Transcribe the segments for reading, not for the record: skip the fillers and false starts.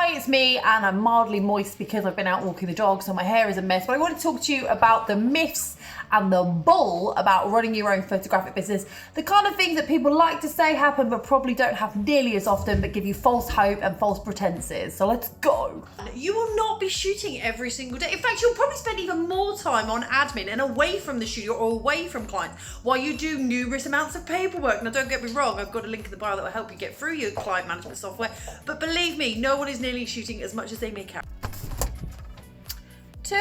Hi, it's me, and I'm mildly moist because I've been out walking the dog, so my hair is a mess. But I want to talk to you about the myths and the bull about running your own photographic business. The kind of things that people like to say happen but probably don't happen nearly as often, but give you false hope and false pretenses. So let's go. You will not be shooting every single day. In fact, you'll probably spend even more time on admin and away from the studio or away from clients while you do numerous amounts of paperwork. Now, don't get me wrong, I've got a link in the bio that will help you get through your client management software. But believe me, no one is nearly shooting as much as they make out. 2,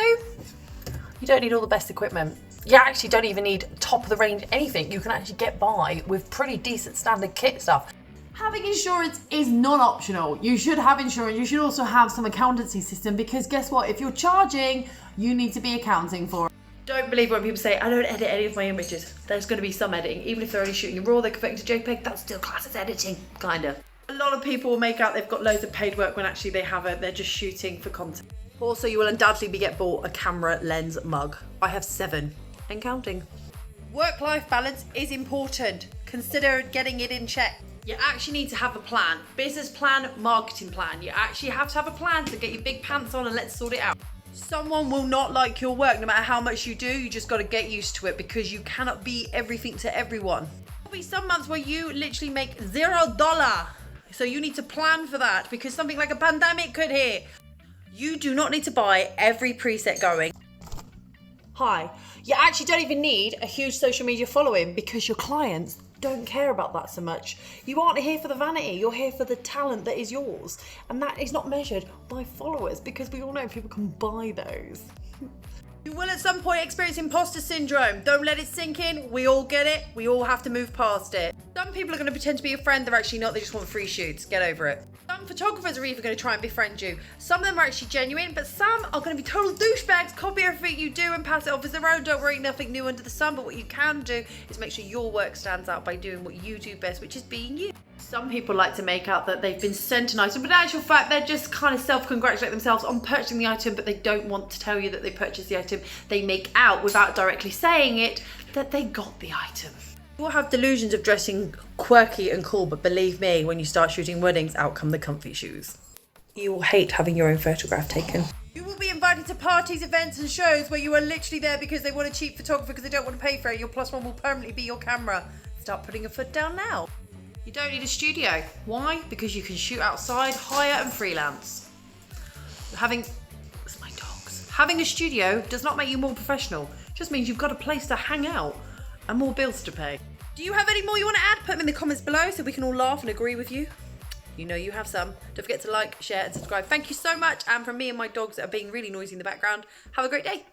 you don't need all the best equipment. You actually don't even need top of the range anything. You can actually get by with pretty decent standard kit stuff. Having insurance is non-optional. You should have insurance. You should also have some accountancy system, because guess what? If you're charging, you need to be accounting for it. Don't believe when people say, I don't edit any of my images. There's going to be some editing. Even if they're only shooting a RAW, they're converting to JPEG, that's still classed as editing, kind of. A lot of people will make out they've got loads of paid work when actually they haven't. They're just shooting for content. Also, you will undoubtedly get bought a camera lens mug. I have 7 and counting. Work-life balance is important. Consider getting it in check. You actually need to have a plan. Business plan, marketing plan. You actually have to have a plan to get your big pants on and let's sort it out. Someone will not like your work no matter how much you do. You just got to get used to it because you cannot be everything to everyone. There'll be some months where you literally make $0. So you need to plan for that because something like a pandemic could hit. You do not need to buy every preset going. Hi, you actually don't even need a huge social media following because your clients don't care about that so much. You aren't here for the vanity, you're here for the talent that is yours. And that is not measured by followers because we all know people can buy those. You will at some point experience imposter syndrome. Don't let it sink in. We all get it. We all have to move past it. Some people are going to pretend to be your friend. They're actually not. They just want free shoots. Get over it. Some photographers are even going to try and befriend you. Some of them are actually genuine, but some are going to be total douchebags, copy everything you do and pass it off as their own. Don't worry, nothing new under the sun. But what you can do is make sure your work stands out by doing what you do best, which is being you. Some people like to make out that they've been sent an item, but in actual fact, they're just kind of self-congratulate themselves on purchasing the item, but they don't want to tell you that they purchased the item. They make out, without directly saying it, that they got the item. You'll have delusions of dressing quirky and cool, but believe me, when you start shooting weddings, out come the comfy shoes. You will hate having your own photograph taken. You will be invited to parties, events and shows where you are literally there because they want a cheap photographer because they don't want to pay for it. Your +1 will permanently be your camera. Start putting your foot down now. You don't need a studio. Why? Because you can shoot outside, hire and freelance. Having a studio does not make you more professional. It just means you've got a place to hang out and more bills to pay. Do you have any more you want to add? Put them in the comments below so we can all laugh and agree with you. You know you have some. Don't forget to like, share and subscribe. Thank you so much. And from me and my dogs that are being really noisy in the background, have a great day.